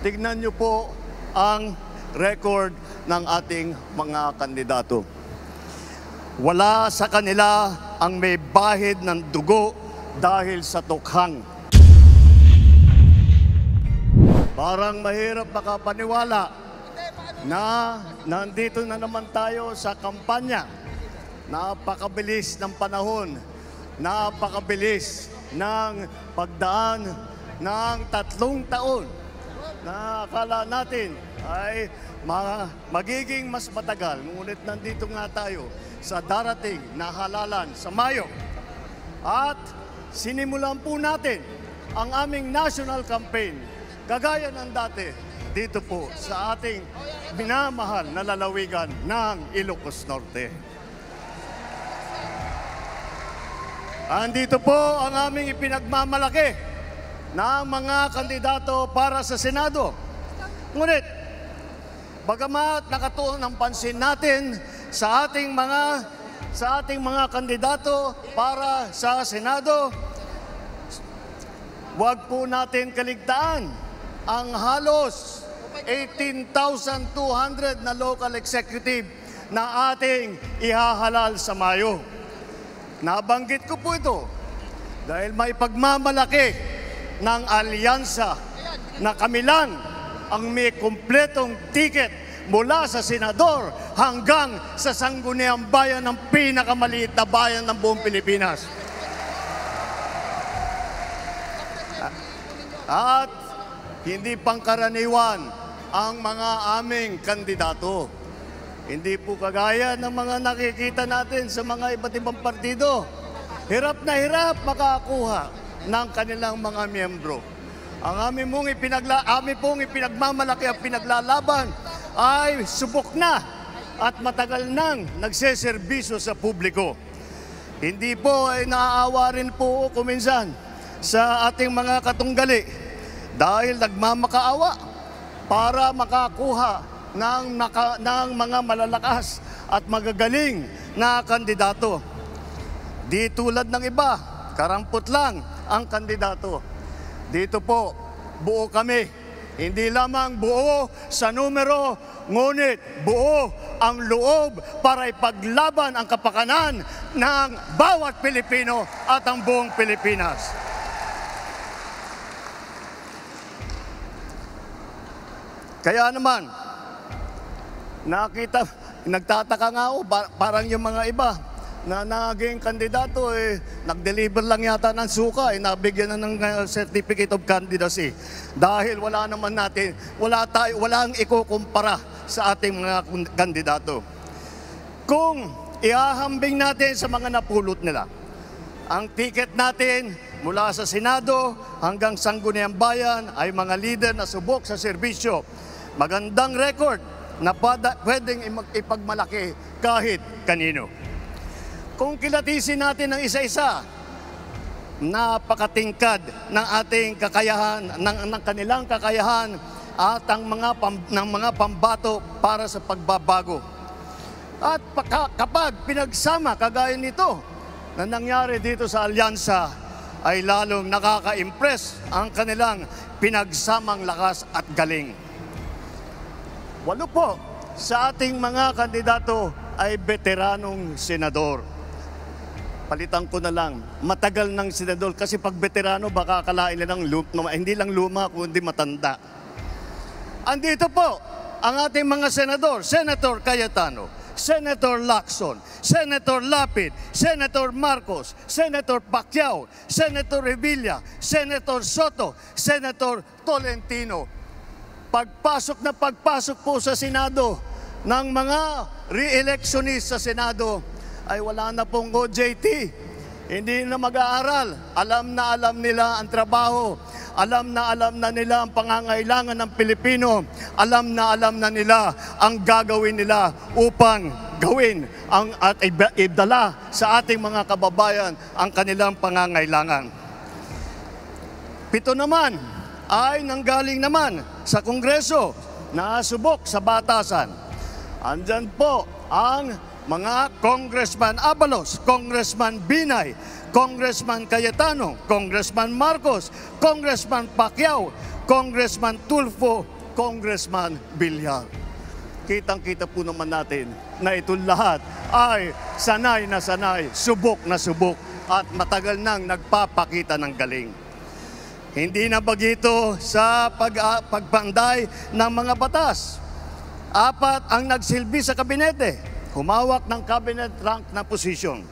tignan niyo po ang record ng ating mga kandidato. Wala sa kanila ang may bahid ng dugo dahil sa tukhang. Parang mahirap makapaniwala na nandito na naman tayo sa kampanya. Napakabilis ng panahon, napakabilis ng pagdaan ng 3 taon na akala natin ay magiging mas matagal. Ngunit nandito nga tayo sa darating na halalan sa Mayo. At sinimulan po natin ang aming national campaign, kagaya ng dati, dito po sa ating minamahal na lalawigan ng Ilocos Norte. Andito po ang aming ipinagmamalaki ng mga kandidato para sa Senado. Ngunit, bagamat nakatuon ang pansin natin sa ating mga kandidato para sa Senado, huwag po natin kaligtaan ang halos 18,200 na local executive na ating ihahalal sa Mayo. Nabanggit ko po ito dahil may pagmamalaki ng alyansa na kami lang ang may kumpletong ticket mula sa senador hanggang sa sangguniang bayan ng pinakamaliit na bayan ng buong Pilipinas. At hindi pangkaraniwan ang mga aming kandidato. Hindi po kagaya ng mga nakikita natin sa mga iba't ibang partido. Hirap na hirap makakuha ng kanilang mga miyembro. Ang aming pong ipinagmamalaki at pinaglalaban ay subok na at matagal nang nagseserbisyo sa publiko. Hindi po ay naaawa rin po kuminsan sa ating mga katunggali dahil nagmamakaawa para makakuha ng mga malalakas at magagaling na kandidato. Di tulad ng iba, karampot lang ang kandidato. Dito po, buo kami. Hindi lamang buo sa numero, ngunit buo ang loob para ipaglaban ang kapakanan ng bawat Pilipino at ang buong Pilipinas. Kaya naman, nagtataka nga ako, parang yung mga iba na naging kandidato, nag-deliver lang yata ng suka, nabigyan na ng certificate of candidacy. Dahil wala naman natin, walang ikukumpara sa ating mga kandidato. Kung ihahambing natin sa mga napulot nila, ang ticket natin mula sa Senado hanggang Sangguniang Bayan ay mga leader na subok sa serbisyo. Magandang record na pwedeng ipagmalaki kahit kanino. Kung kilatisin natin ng isa-isa, napakatingkad ng ating kakayahan, ng kanilang kakayahan at ng mga pambato para sa pagbabago. At kapag pinagsama kagaya nito na nangyari dito sa alyansa, ay lalong nakaka-impress ang kanilang pinagsamang lakas at galing. 8 po sa ating mga kandidato ay veteranong senador. Palitan ko na lang, matagal ng senador kasi pag veterano baka akalain nilang hindi lang luma kundi matanda. Andito po ang ating mga senador, Senator Cayetano, Senator Lacson, Senator Lapid, Senator Marcos, Senator Pacquiao, Senator Revilla, Senator Soto, Senator Tolentino. Pagpasok po sa Senado ng mga re-electionist sa Senado ay wala na pong OJT. Hindi na mag-aaral. Alam nila ang trabaho. Alam na nila ang pangangailangan ng Pilipino. Alam na nila ang gagawin nila upang gawin at idala sa ating mga kababayan ang kanilang pangangailangan. 7 naman ay nanggaling naman sa Kongreso na subok sa batasan. Andyan po ang mga Congressman Abalos, Congressman Binay, Congressman Cayetano, Congressman Marcos, Congressman Pacquiao, Congressman Tulfo, Congressman Villar. Kitang-kita po naman natin na ito lahat ay sanay na sanay, subok na subok at matagal nang nagpapakita ng galing. Hindi na bagito sa pagpanday ng mga batas. 4 ang nagsilbi sa kabinete, humawak ng cabinet rank na posisyon.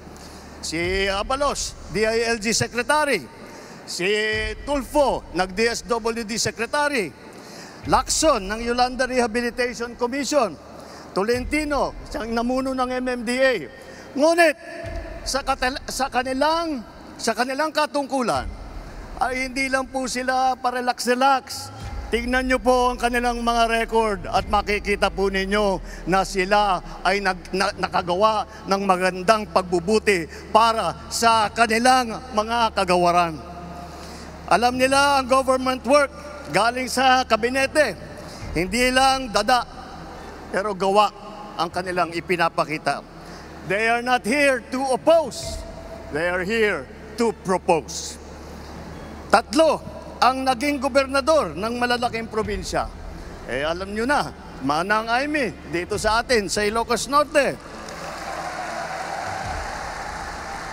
Si Abalos, DILG Secretary. Si Tulfo, nag-DSWD Secretary. Lacson ng Yolanda Rehabilitation Commission. Tolentino, siyang namuno ng MMDA. Ngunit sa kanilang katungkulan ay hindi lang po sila parelax-relax. Tingnan nyo po ang kanilang mga record at makikita po ninyo na sila ay nakagawa ng magandang pagbubuti para sa kanilang mga kagawaran. Alam nila ang government work galing sa kabinete. Hindi lang dada, pero gawa ang kanilang ipinapakita. They are not here to oppose. They are here to propose. 3 ang naging gobernador ng malalaking probinsya. Alam nyo na, Manang Aimee, dito sa atin, sa Ilocos Norte.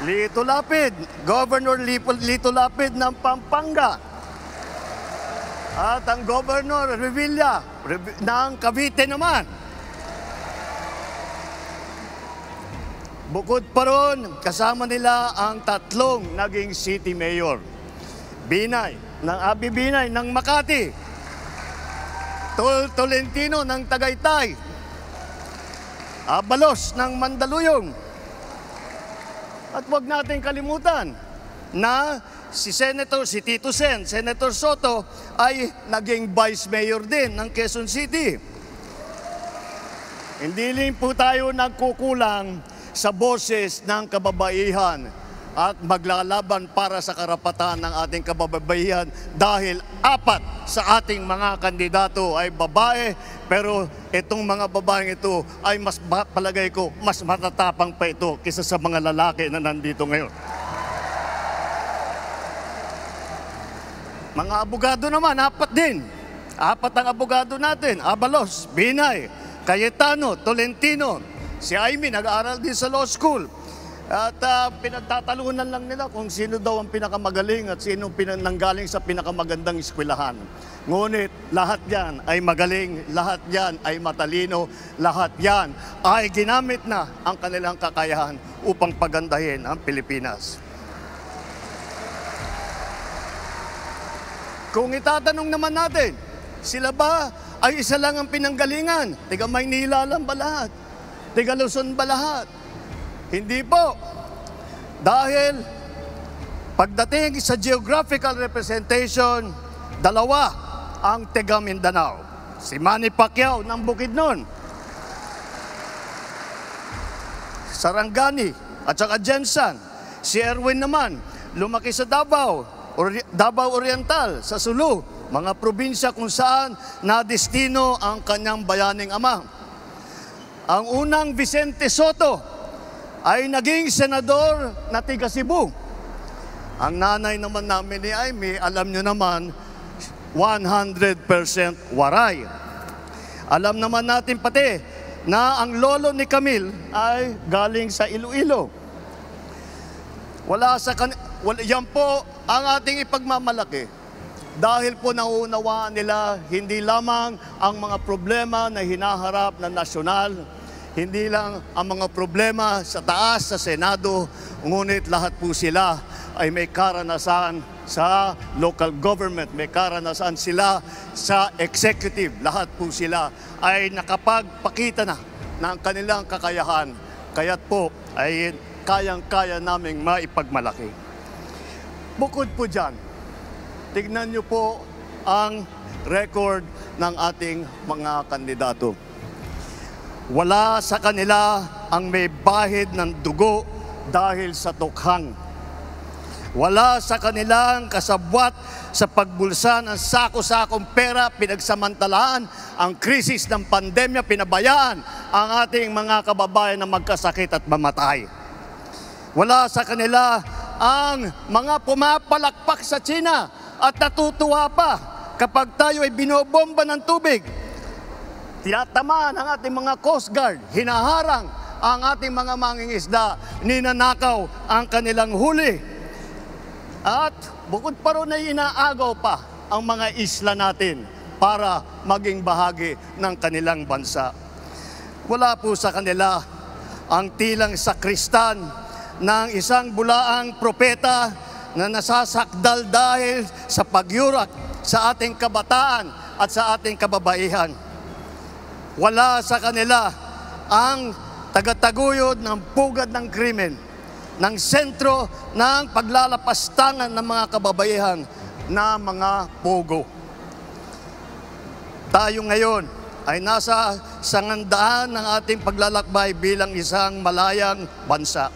Lito Lapid, Governor Lito Lapid ng Pampanga. At ang Governor Revilla ng Cavite naman. Bukod pa ron, kasama nila ang 3 naging city mayor. Binay ng Makati, Tolentino ng Tagaytay, Abalos ng Mandaluyong. At huwag natin kalimutan na si Tito Sen, Senator Soto ay naging Vice Mayor din ng Quezon City. Hindi rin po tayo nagkukulang sa boses ng kababaihan at maglalaban para sa karapatan ng ating kababaihan dahil 4 sa ating mga kandidato ay babae, pero itong mga babaeng ito ay palagay ko mas matatapang pa ito kaysa sa mga lalaki na nandito ngayon. Mga abogado naman, 4 din. 4 ang abogado natin: Abalos, Binay, Cayetano, Tolentino. Si Aimee nag-aaral din sa law school. At pinagtatalunan lang nila kung sino daw ang pinakamagaling at sino nanggaling sa pinakamagandang eskwelahan. Ngunit lahat yan ay magaling, lahat yan ay matalino, lahat yan ay ginamit na ang kanilang kakayahan upang pagandahin ang Pilipinas. Kung itatanong naman natin, sila ba ay isa lang ang pinanggalingan? Tiga Maynila lang ba lahat? Tiga Luzon ba lahat? Hindi po. Dahil pagdating sa geographical representation, 2 ang taga Mindanao. Si Manny Pacquiao ng Bukidnon, Sarangani at saka Jensan. Si Erwin naman, lumaki sa Davao Oriental, sa Sulu, mga probinsya kung saan nadestino ang kanyang bayaning ama. Ang unang Vicente Soto ay naging senador na tiga Cebu. Ang nanay naman namin ni Aimee, alam nyo naman, 100% Waray. Alam naman natin pati na ang lolo ni Camille ay galing sa Iloilo. Yan po ang ating ipagmamalaki. Dahil po nauunawaan nila hindi lamang ang mga problema na hinaharap ng nasyonal, hindi lang ang mga problema sa taas, sa Senado, ngunit lahat po sila ay may karanasan sa local government, may karanasan sila sa executive. Lahat po sila ay nakapagpakita na ng kanilang kakayahan. Kaya't po ay kayang-kaya naming maipagmalaki. Bukod po dyan, tignan nyo po ang record ng ating mga kandidato. Wala sa kanila ang may bahid ng dugo dahil sa tukhang. Wala sa kanilang kasabwat sa pagbulsa ng sako-sakong pera, pinagsamantalaan ang krisis ng pandemya, pinabayaan ang ating mga kababayan na magkasakit at mamatay. Wala sa kanila ang mga pumapalakpak sa China at natutuwa pa kapag tayo ay binobomba ng tubig, tinatamaan ang ating mga Coast Guard, hinaharang ang ating mga mangingisda, ninanakaw ang kanilang huli. At bukod pa ron ay inaagaw pa ang mga isla natin para maging bahagi ng kanilang bansa. Wala po sa kanila ang tilang sakristan ng isang bulaang propeta na nasasakdal dahil sa pagyurak sa ating kabataan at sa ating kababaihan. Wala sa kanila ang tagataguyod ng pugad ng krimen, ng sentro ng paglalapastangan ng mga kababaihan na mga pogo. Tayo ngayon ay nasa sangandaan ng ating paglalakbay bilang isang malayang bansa.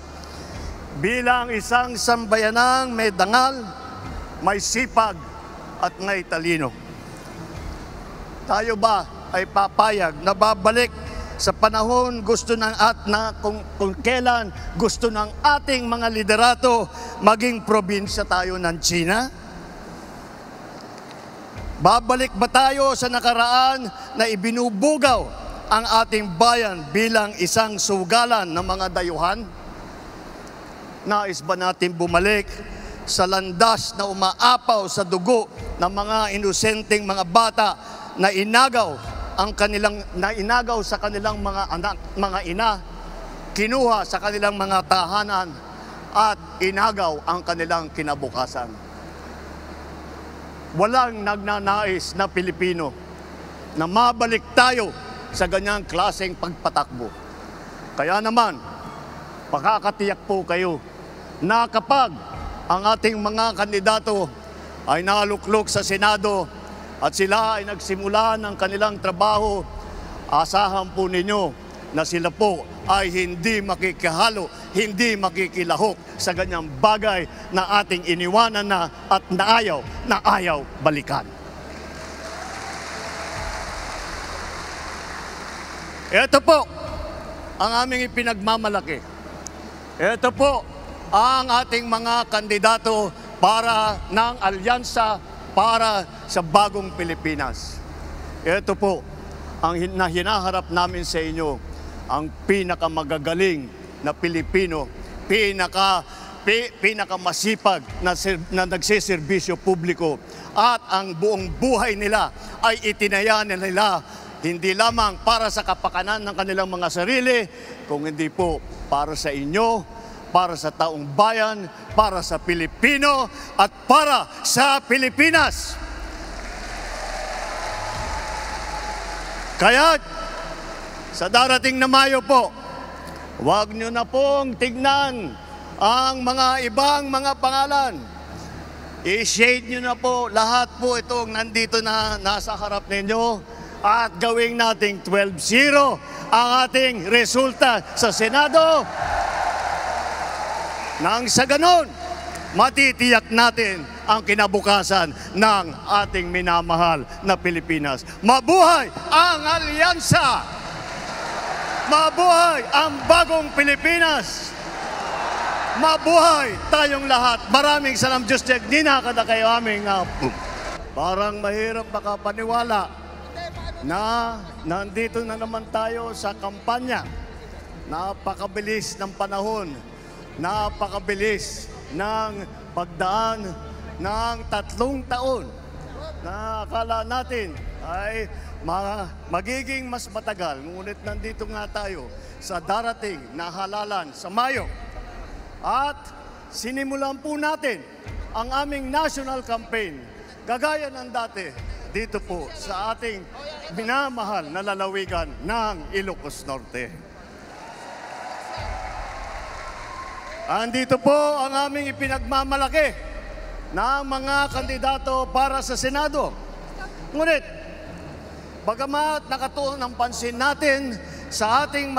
Bilang isang sambayanang may dangal, may sipag at may talino. Tayo ba ay papayag na babalik sa panahon gusto ng kung kailan gusto ng ating mga liderato maging probinsya tayo ng China? Babalik ba tayo sa nakaraan na ibinubugaw ang ating bayan bilang isang sugalan ng mga dayuhan? Nais ba natin bumalik sa landas na umaapaw sa dugo ng mga inosenteng mga bata na inagaw sa kanilang mga anak, mga ina, kinuha sa kanilang mga tahanan at inagaw ang kanilang kinabukasan? Walang nagnanais na Pilipino na mabalik tayo sa ganyang klaseng pagpatakbo. Kaya naman, pakakatiyak po kayo na kapag ang ating mga kandidato ay naluklok sa Senado at sila ay nagsimula ng kanilang trabaho, asahan po ninyo na sila po ay hindi makikihalo, hindi makikilahok sa ganyang bagay na ating iniwanan na at naayaw balikan. Ito po ang aming ipinagmamalaki. Ito po ang ating mga kandidato para ng alyansa para sa bagong Pilipinas. Ito po ang hinaharap namin sa inyo, ang pinakamagagaling na Pilipino, pinakamasipag na nagsiservisyo publiko, at ang buong buhay nila ay itinaya nila hindi lamang para sa kapakanan ng kanilang mga sarili, kung hindi po para sa inyo, para sa taong bayan, para sa Pilipino, at para sa Pilipinas. Kaya, sa darating na Mayo po, huwag nyo na pong tignan ang mga ibang mga pangalan. I-shade nyo na po lahat po itong nandito na nasa harap ninyo at gawing nating 12-0 ang ating resulta sa Senado. Nang sa ganon, matitiyak natin ang kinabukasan ng ating minamahal na Pilipinas. Mabuhay ang alyansa! Mabuhay ang bagong Pilipinas! Mabuhay tayong lahat! Maraming salam, Diyos Diyag, ninakada kayo aming parang mahirap makapaniwala na nandito na naman tayo sa kampanya. Napakabilis ng panahon. Napakabilis ng pagdaan ng 3 taon na akala natin ay magiging mas matagal. Ngunit nandito nga tayo sa darating na halalan sa Mayo. At sinimulan po natin ang aming national campaign, kagaya ng dati, dito po sa ating minamahal na lalawigan ng Ilocos Norte. Andito po ang aming ipinagmamalaki na mga kandidato para sa Senado. Ngunit, bagamat nakatuon ang pansin natin sa ating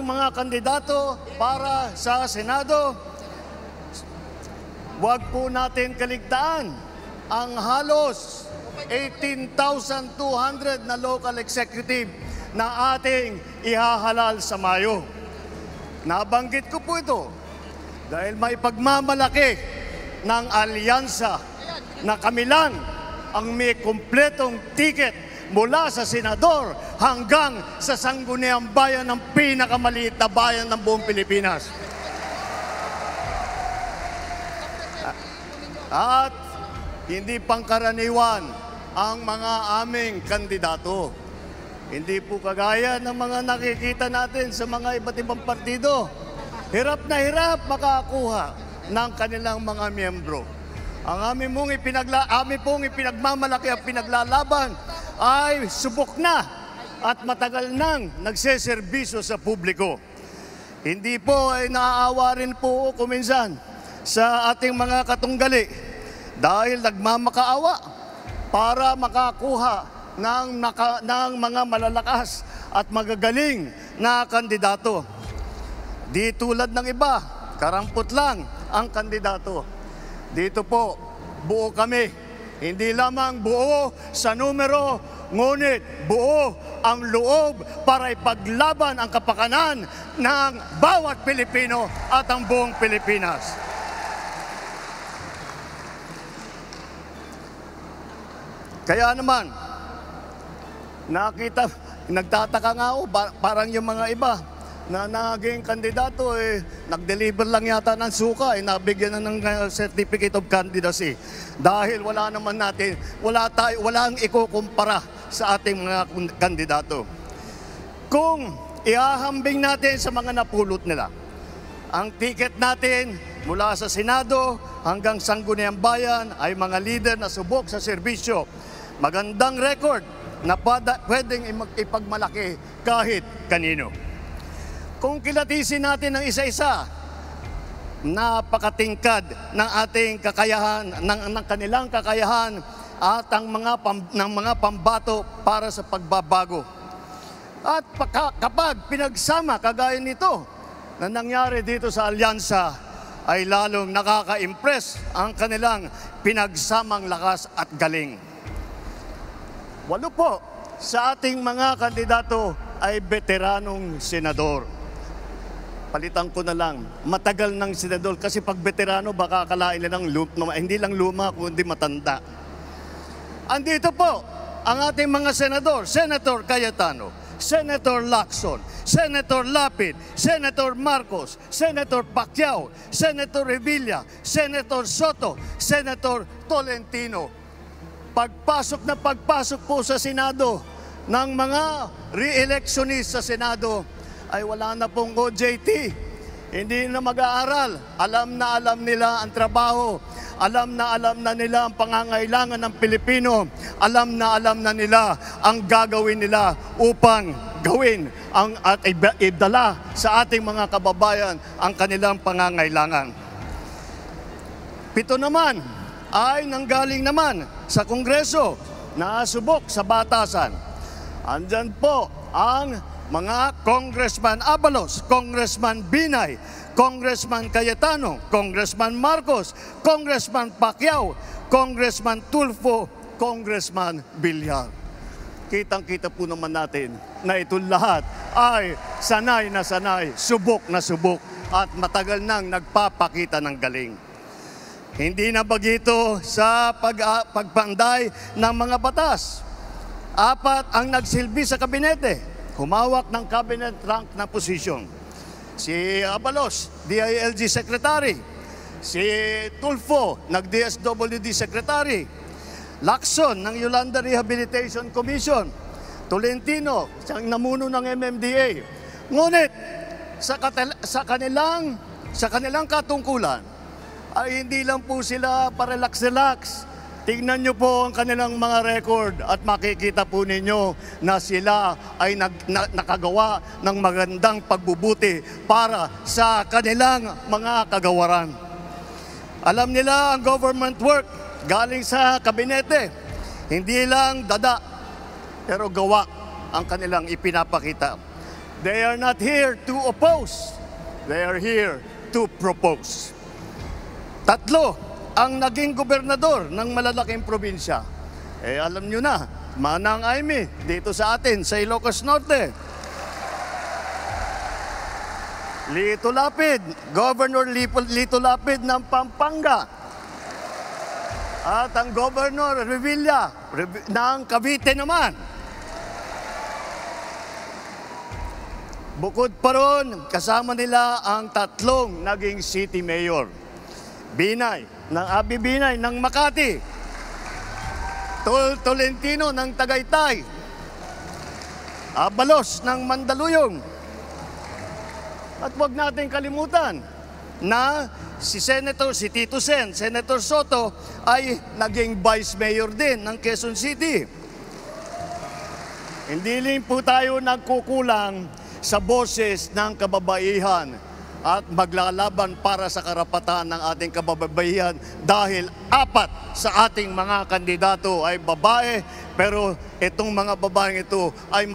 mga kandidato para sa Senado, huwag po natin kaligtaan ang halos 18,200 na local executive na ating ihahalal sa Mayo. Nabanggit ko po ito dahil may pagmamalaki ng alyansa na kami lang ang may kumpletong ticket mula sa senador hanggang sa sangguniang bayan ng pinakamaliit na bayan ng buong Pilipinas. At hindi pangkaraniwan ang mga aming kandidato. Hindi po kagaya ng mga nakikita natin sa mga iba't ibang partido. Hirap na hirap makakuha ng kanilang mga miyembro. Ang aming pong ipinagmamalaki at pinaglalaban ay subok na at matagal nang nagseserbisyo sa publiko. Hindi po ay naaawa rin po kuminsan sa ating mga katunggali dahil nagmamakaawa para makakuha ng mga malalakas at magagaling na kandidato. Di tulad ng iba, karampot lang ang kandidato. Dito po, buo kami. Hindi lamang buo sa numero, ngunit buo ang loob para ipaglaban ang kapakanan ng bawat Pilipino at ang buong Pilipinas. Kaya naman, nagtataka nga ako, parang yung mga iba na naging kandidato, nag-deliver lang yata ng suka, nabigyan na ng certificate of candidacy. Dahil wala ang ikukumpara sa ating mga kandidato. Kung ihahambing natin sa mga napulot nila, ang ticket natin mula sa Senado hanggang Sangguniang Bayan ay mga leader na subok sa serbisyo. Magandang record na pwedeng ipagmalaki kahit kanino. Kung kilatisin natin ng isa-isa, napakatingkad ng ating kakayahan, ng kanilang kakayahan at ng mga pambato para sa pagbabago. At kapag pinagsama kagaya nito na nangyari dito sa alyansa, ay lalong nakaka-impress ang kanilang pinagsamang lakas at galing. 8 po sa ating mga kandidato ay veteranong senador. Palitan ko na lang, matagal ng senador kasi pag veterano baka akalain nilang hindi lang luma kundi matanda. Andito po ang ating mga senador, Senator Cayetano, Senator Lacson, Senator Lapid, Senator Marcos, Senator Pacquiao, Senator Revilla, Senator Soto, Senator Tolentino. Pagpasok po sa Senado ng mga re-electionist sa Senado ay wala na pong OJT. Hindi na mag-aaral. Alam nila ang trabaho. Alam na nila ang pangangailangan ng Pilipino. Alam na nila ang gagawin nila upang gawin at idala sa ating mga kababayan ang kanilang pangangailangan. 7 naman ay nanggaling naman sa Kongreso na subok sa batasan. Andyan po ang mga Congressman Abalos, Congressman Binay, Congressman Cayetano, Congressman Marcos, Congressman Pacquiao, Congressman Tulfo, Congressman Villar. Kitang-kita po naman natin na itong lahat ay sanay na sanay, subok na subok at matagal nang nagpapakita ng galing. Hindi na bagito sa pagpanday ng mga batas. 4 ang nagsilbi sa kabinete, humawak ng cabinet rank na posisyon. Si Abalos, DILG Secretary. Si Tulfo, nag-DSWD Secretary. Lacson, ng Yolanda Rehabilitation Commission. Tolentino, siyang namuno ng MMDA. Ngunit, sa kanilang katungkulan, ay hindi lang po sila parelax-relax. Tingnan nyo po ang kanilang mga record at makikita po ninyo na sila ay nakagawa ng magandang pagbubuti para sa kanilang mga kagawaran. Alam nila ang government work galing sa kabinete. Hindi lang dada, pero gawa ang kanilang ipinapakita. They are not here to oppose. They are here to propose. 3 ang naging gobernador ng malalaking probinsya. Alam nyo na, Manang Aimee, dito sa atin, sa Ilocos Norte. Lito Lapid, Governor Lito Lapid ng Pampanga. At ang Governor Revilla ng Cavite naman. Bukod pa ron, kasama nila ang tatlong naging city mayor. Abi Binay ng Makati, Tolentino ng Tagaytay, Abalos ng Mandaluyong. At huwag natin kalimutan na si Tito Sen, Senator Soto ay naging Vice Mayor din ng Quezon City. Hindi rin po tayo nagkukulang sa boses ng kababaihan at maglalaban para sa karapatan ng ating kababaihan dahil 4 sa ating mga kandidato ay babae, pero itong mga babaeng ito ay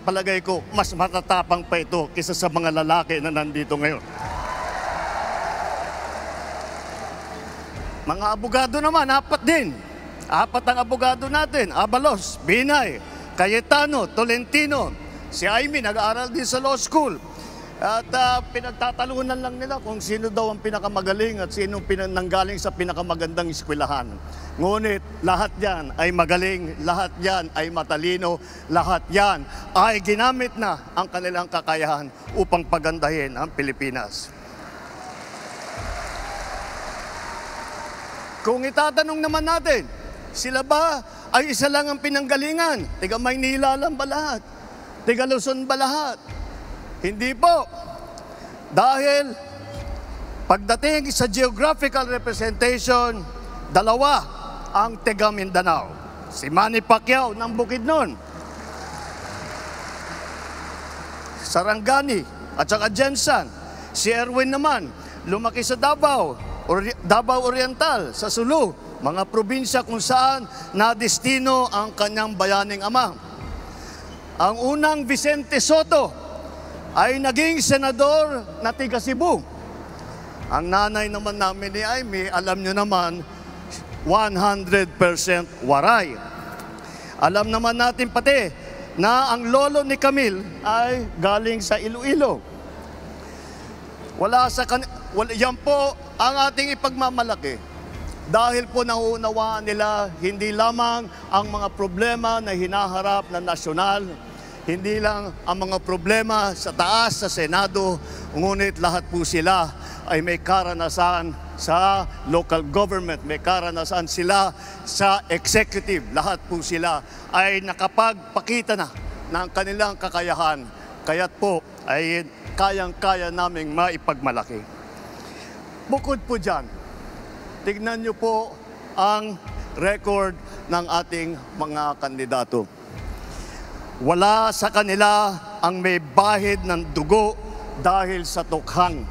palagay ko mas matatapang pa ito kaysa sa mga lalaki na nandito ngayon. Mga abogado naman, 4 din. 4 ang abogado natin: Abalos, Binay, Cayetano, Tolentino. Si Amy nag-aaral din sa law school. At pinagtatalunan lang nila kung sino daw ang pinakamagaling at sino nanggaling sa pinakamagandang eskwelahan. Ngunit lahat yan ay magaling, lahat yan ay matalino, lahat yan ay ginamit na ang kanilang kakayahan upang pagandahin ang Pilipinas. Kung itatanong naman natin, sila ba ay isa lang ang pinanggalingan? Tiga Maynila lang ba lahat? Tiga Luzon ba lahat? Hindi po. Dahil pagdating sa geographical representation, 2 ang tiga Mindanao. Si Manny Pacquiao ng Bukidnon, Sarangani at saka Jensan. Si Erwin naman, lumaki sa Davao Oriental, sa Sulu, mga probinsya kung saan nadestino ang kanyang bayaning ama. Ang unang Vicente Soto ay naging senador na tiga Cebu. Ang nanay naman namin ni Amy, alam nyo naman, 100% Waray. Alam naman natin pati na ang lolo ni Camille ay galing sa Iloilo. Yan po ang ating ipagmamalaki. Dahil po nauunawaan nila hindi lamang ang mga problema na hinaharap na nasyonal, hindi lang ang mga problema sa taas, sa Senado, ngunit lahat po sila ay may karanasan sa local government, may karanasan sila sa executive. Lahat po sila ay nakapagpakita na ng kanilang kakayahan. Kaya't po ay kayang-kaya naming maipagmalaki. Bukod po dyan, tignan nyo po ang record ng ating mga kandidato. Wala sa kanila ang may bahid ng dugo dahil sa tukhang.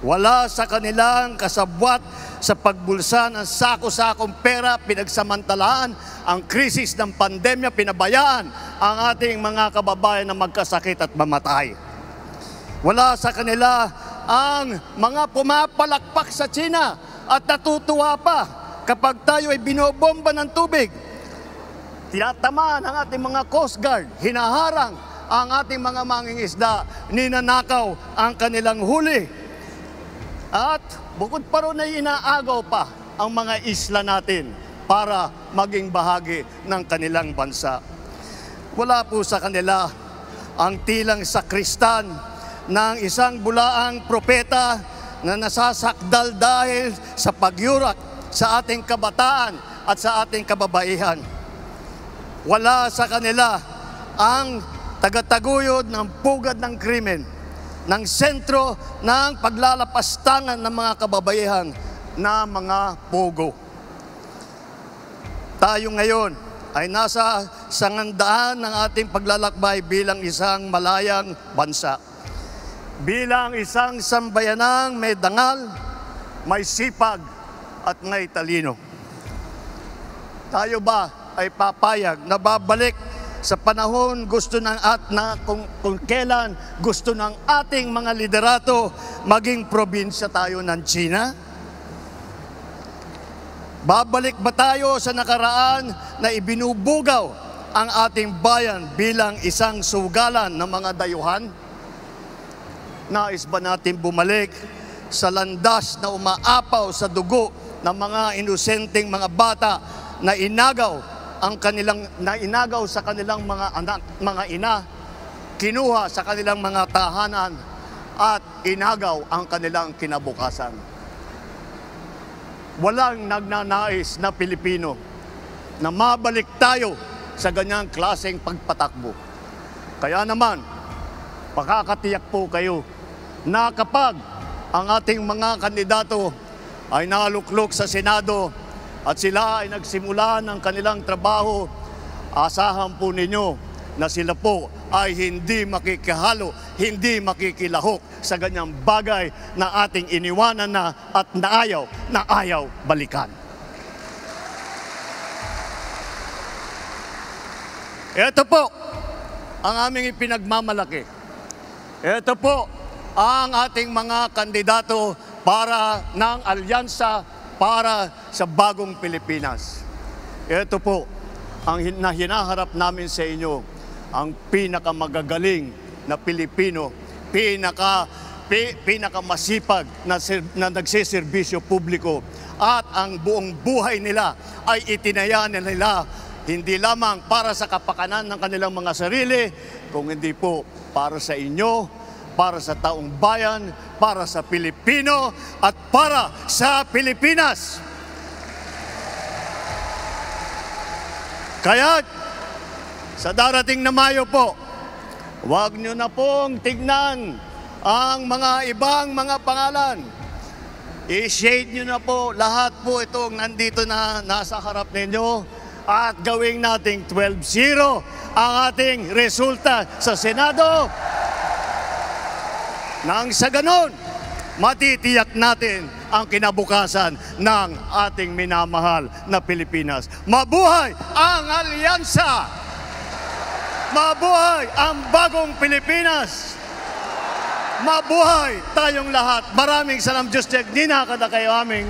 Wala sa kanilang kasabwat sa pagbulsa ng sako-sakong pera, pinagsamantalaan ang krisis ng pandemya, pinabayaan ang ating mga kababayan na magkasakit at mamatay. Wala sa kanila ang mga pumapalakpak sa China at natutuwa pa kapag tayo ay binobomba ng tubig. Tinatamaan ang ating mga Coast Guard, hinaharang ang ating mga mangingisda, ninanakaw ang kanilang huli. At bukod pa ron ay inaagaw pa ang mga isla natin para maging bahagi ng kanilang bansa. Wala po sa kanila ang tilang sakristan ng isang bulaang propeta na nasasakdal dahil sa pagyurak sa ating kabataan at sa ating kababaihan. Wala sa kanila ang tagataguyod ng pugad ng krimen, ng sentro ng paglalapastangan ng mga kababaihan na mga pogo. Tayo ngayon ay nasa sangandaan ng ating paglalakbay bilang isang malayang bansa. Bilang isang sambayanang may dangal, may sipag at may talino. Tayo ba ay papayag na babalik sa panahon kung kailan gusto ng ating mga liderato maging probinsya tayo ng China? Babalik ba tayo sa nakaraan na ibinubugaw ang ating bayan bilang isang sugalan ng mga dayuhan? Nais ba natin bumalik sa landas na umaapaw sa dugo ng mga inosenteng mga bata na inagaw sa kanilang mga anak, mga ina, kinuha sa kanilang mga tahanan at inagaw ang kanilang kinabukasan. Walang nagnanais na Pilipino na mabalik tayo sa ganyang klaseng pagpatakbo. Kaya naman, pakakatiyak po kayo na kapag ang ating mga kandidato ay naluklok sa Senado at sila ay nagsimula ng kanilang trabaho, asahan po ninyo na sila po ay hindi makikihalo, hindi makikilahok sa ganyang bagay na ating iniwanan na at naayaw balikan. Ito po ang aming ipinagmamalaki. Ito po ang ating mga kandidato para ng alyansa para sa bagong Pilipinas. Ito po ang hinaharap namin sa inyo, ang pinakamagagaling na Pilipino, pinakamasipag na nagsiservisyo publiko, at ang buong buhay nila ay itinaya nila hindi lamang para sa kapakanan ng kanilang mga sarili, kung hindi po para sa inyo, para sa taong bayan, para sa Pilipino, at para sa Pilipinas. Kaya, sa darating na Mayo po, huwag nyo na pong tignan ang mga ibang mga pangalan. I-shade nyo na po lahat po itong nandito na nasa harap ninyo at gawing nating 12-0 ang ating resulta sa Senado. Nang sa ganon, matitiyak natin ang kinabukasan ng ating minamahal na Pilipinas. Mabuhay ang alyansa! Mabuhay ang bagong Pilipinas! Mabuhay tayong lahat! Maraming salam, Diyos, nina kada kayo aming